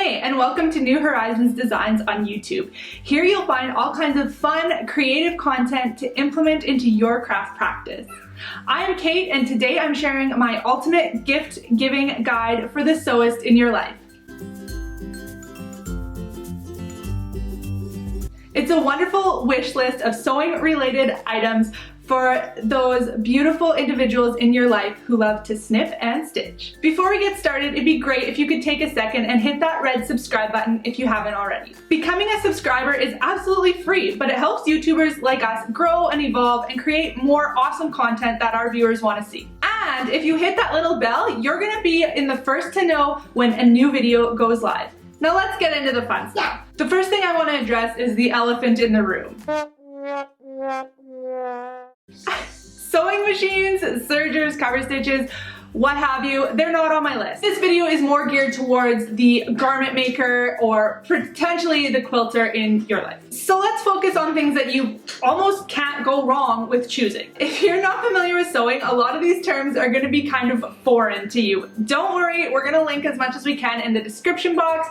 Hey, and welcome to New Horizons Designs on YouTube. Here you'll find all kinds of fun, creative content to implement into your craft practice. I am Kate, and today I'm sharing my ultimate gift giving guide for the sewist in your life. It's a wonderful wish list of sewing related items for those beautiful individuals in your life who love to snip and stitch. Before we get started, it'd be great if you could take a second and hit that red subscribe button if you haven't already. Becoming a subscriber is absolutely free, but it helps YouTubers like us grow and evolve and create more awesome content that our viewers want to see. And if you hit that little bell, you're gonna be in the first to know when a new video goes live. Now let's get into the fun stuff. The first thing I want to address is the elephant in the room. Sewing machines, sergers, cover stitches, what have you, they're not on my list. This video is more geared towards the garment maker or potentially the quilter in your life. So let's focus on things that you almost can't go wrong with choosing. If you're not familiar with sewing, a lot of these terms are going to be kind of foreign to you. Don't worry, we're going to link as much as we can in the description box,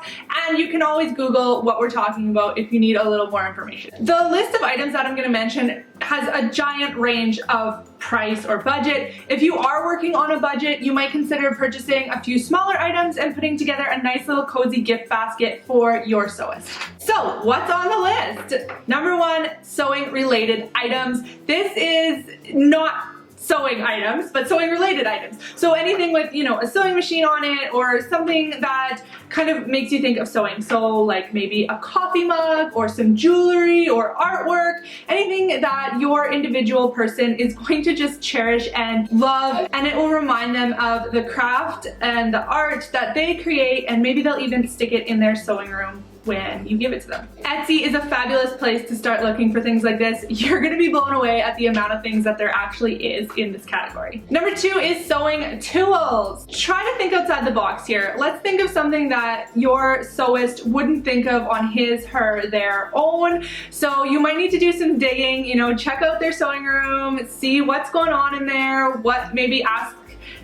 and you can always Google what we're talking about if you need a little more information. The list of items that I'm going to mention has a giant range of price or budget. If you are working on a budget, you might consider purchasing a few smaller items and putting together a nice little cozy gift basket for your sewist. So what's on the list? Number one, sewing related items. This is not sewing items, but sewing related items. So anything with, a sewing machine on it or something that kind of makes you think of sewing. So like maybe a coffee mug or some jewelry or artwork, anything that your individual person is going to just cherish and love, and it will remind them of the craft and the art that they create, and maybe they'll even stick it in their sewing room when you give it to them. Etsy is a fabulous place to start looking for things like this. You're gonna be blown away at the amount of things that there actually is in this category. Number two is sewing tools. Try to think outside the box here. Let's think of something that your sewist wouldn't think of on his, her, their own. So you might need to do some digging, check out their sewing room, see what's going on in there, maybe ask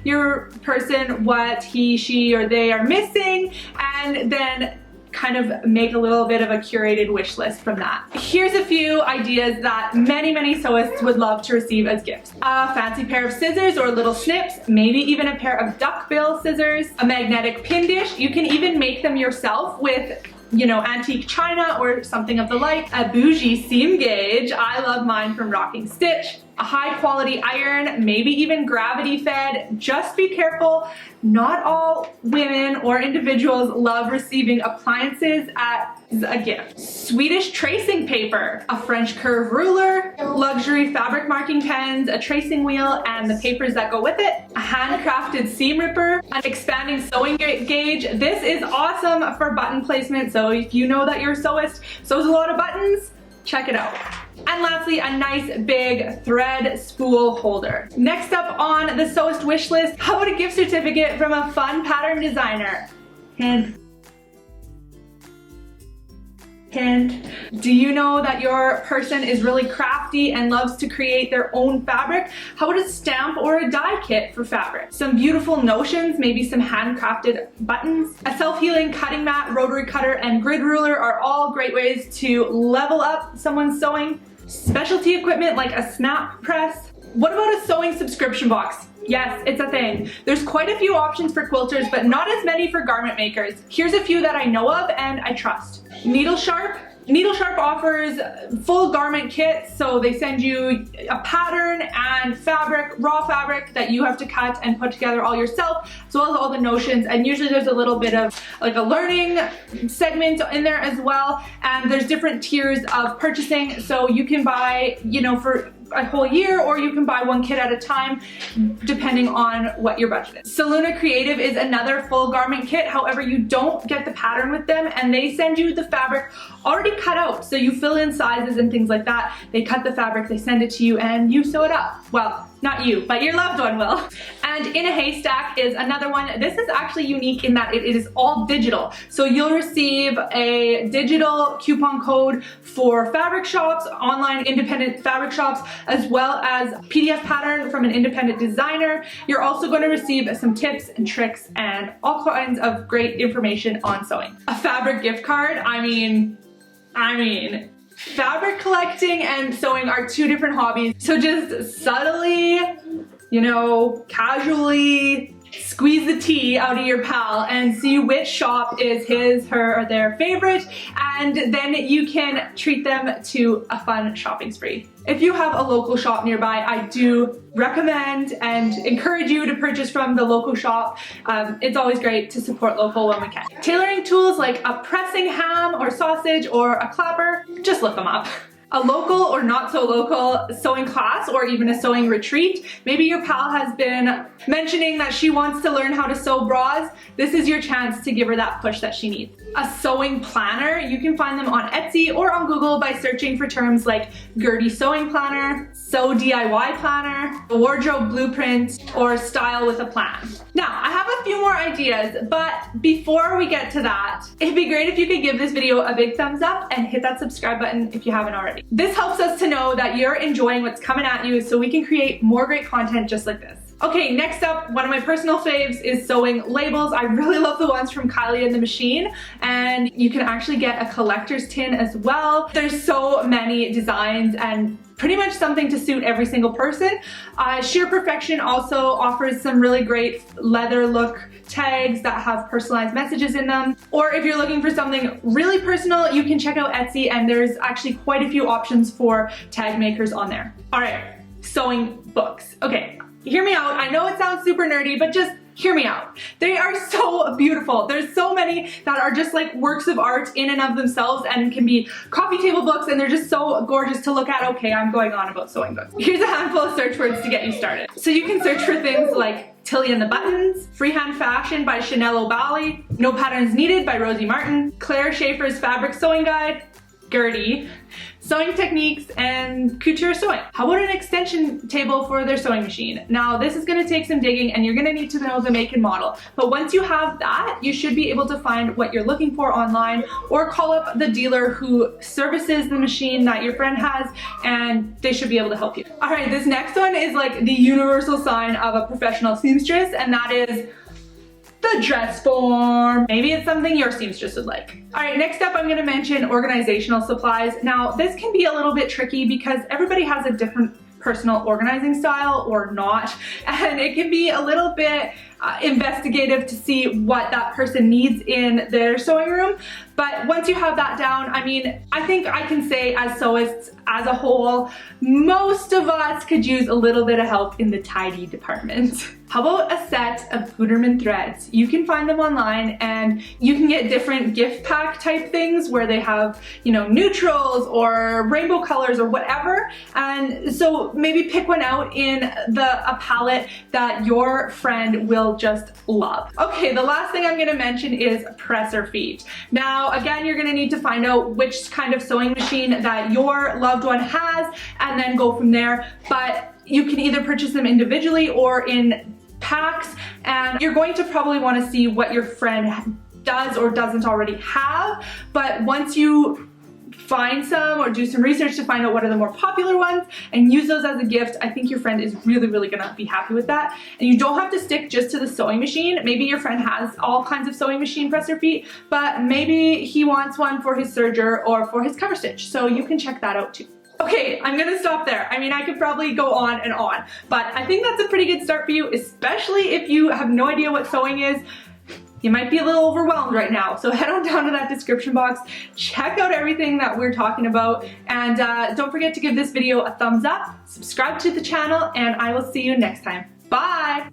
your person what he, she, or they are missing, and then kind of make a little bit of a curated wish list from that. Here's a few ideas that many sewists would love to receive as gifts. A fancy pair of scissors or little snips, maybe even a pair of duckbill scissors, a magnetic pin dish. You can even make them yourself with antique china or something of the like. A bougie seam gauge, I love mine from Rocking Stitch. A high quality iron, maybe even gravity fed. Just be careful, not all women or individuals love receiving appliances as a gift. Swedish tracing paper, a French curve ruler, luxury fabric marking pens, a tracing wheel and the papers that go with it, a handcrafted seam ripper, an expanding sewing gauge. This is awesome for button placement, so if you know that your sewist sews a lot of buttons, check it out. And lastly, a nice big thread spool holder. Next up on the sewist wish list, how about a gift certificate from a fun pattern designer? Hint. Hint. Do you know that your person is really crafty and loves to create their own fabric? How about a stamp or a die kit for fabric? Some beautiful notions, maybe some handcrafted buttons. A self-healing cutting mat, rotary cutter, and grid ruler are all great ways to level up someone's sewing. Specialty equipment like a snap press. What about a sewing subscription box? Yes, it's a thing. There's quite a few options for quilters, but not as many for garment makers. Here's a few that I know of and I trust. Needle Sharp. Needle Sharp offers full garment kits, so they send you a pattern and fabric, raw fabric that you have to cut and put together all yourself, as well as all the notions, and usually there's a little bit of like a learning segment in there as well, and there's different tiers of purchasing, so you can buy, for a whole year, or you can buy one kit at a time depending on what your budget is. Saluna Creative is another full garment kit, however you don't get the pattern with them, and they send you the fabric already cut out, so you fill in sizes and things like that. They cut the fabric, they send it to you, and you sew it up. Well, Not you, but your loved one will. And In a Haystack is another one. This is actually unique in that it is all digital. So you'll receive a digital coupon code for fabric shops, online independent fabric shops, as well as PDF pattern from an independent designer. You're also going to receive some tips and tricks and all kinds of great information on sewing. A fabric gift card, I mean, fabric collecting and sewing are two different hobbies. So just subtly, you know, casually squeeze the tea out of your pal and see which shop is his, her, or their favorite, and then you can treat them to a fun shopping spree. If you have a local shop nearby, I do recommend and encourage you to purchase from the local shop. It's always great to support local when we can. Tailoring tools like a pressing ham or sausage or a clapper, just look them up. A local or not so local sewing class or even a sewing retreat. Maybe your pal has been mentioning that she wants to learn how to sew bras. This is your chance to give her that push that she needs. A sewing planner, you can find them on Etsy or on Google by searching for terms like Gertie Sewing Planner, Sew DIY Planner, a wardrobe blueprint, or style with a plan. Now, I have a few more ideas, but before we get to that, it'd be great if you could give this video a big thumbs up and hit that subscribe button if you haven't already. This helps us to know that you're enjoying what's coming at you so we can create more great content just like this. Okay, next up, one of my personal faves is sewing labels. I really love the ones from Kylie and the Machine, and you can actually get a collector's tin as well. There's so many designs and pretty much something to suit every single person. Sheer Perfection also offers some really great leather look tags that have personalized messages in them. Or if you're looking for something really personal, you can check out Etsy, and there's actually quite a few options for tag makers on there. All right, sewing books. Okay, hear me out. I know it sounds super nerdy, but just hear me out. They are so beautiful. There's so many that are just like works of art in and of themselves and can be coffee table books, and they're just so gorgeous to look at. Okay, I'm going on about sewing books. Here's a handful of search words to get you started. So you can search for things like Tilly and the Buttons, Freehand Fashion by Chanel O'Bally, No Patterns Needed by Rosie Martin, Claire Schaefer's Fabric Sewing Guide, Gertie, Sewing Techniques, and Couture Sewing. How about an extension table for their sewing machine? Now, this is gonna take some digging and you're gonna need to know the make and model. But once you have that, you should be able to find what you're looking for online or call up the dealer who services the machine that your friend has, and they should be able to help you. All right, this next one is like the universal sign of a professional seamstress, and that is the dress form. Maybe it's something your seamstress would like. All right, next up I'm gonna mention organizational supplies. Now, this can be a little bit tricky because everybody has a different personal organizing style or not, and it can be a little bit investigative to see what that person needs in their sewing room. But once you have that down, I mean, I think I can say as sewists as a whole, most of us could use a little bit of help in the tidy department. How about a set of Gutermann threads? You can find them online, and you can get different gift pack type things where they have, you know, neutrals or rainbow colors or whatever. And so maybe pick one out in a palette that your friend will just love. Okay, the last thing I'm gonna mention is presser feet. Now, again, you're gonna need to find out which kind of sewing machine that your loved one has and then go from there. But you can either purchase them individually or in packs, and you're going to probably want to see what your friend does or doesn't already have. But once you find some or do some research to find out what are the more popular ones and use those as a gift, I think your friend is really gonna be happy with that. And you don't have to stick just to the sewing machine. Maybe your friend has all kinds of sewing machine presser feet, but maybe he wants one for his serger or for his cover stitch, so you can check that out too. Okay, I'm gonna stop there. I mean, I could probably go on and on, but I think that's a pretty good start for you, especially if you have no idea what sewing is. You might be a little overwhelmed right now, so head on down to that description box, check out everything that we're talking about, and don't forget to give this video a thumbs up, subscribe to the channel, and I will see you next time. Bye!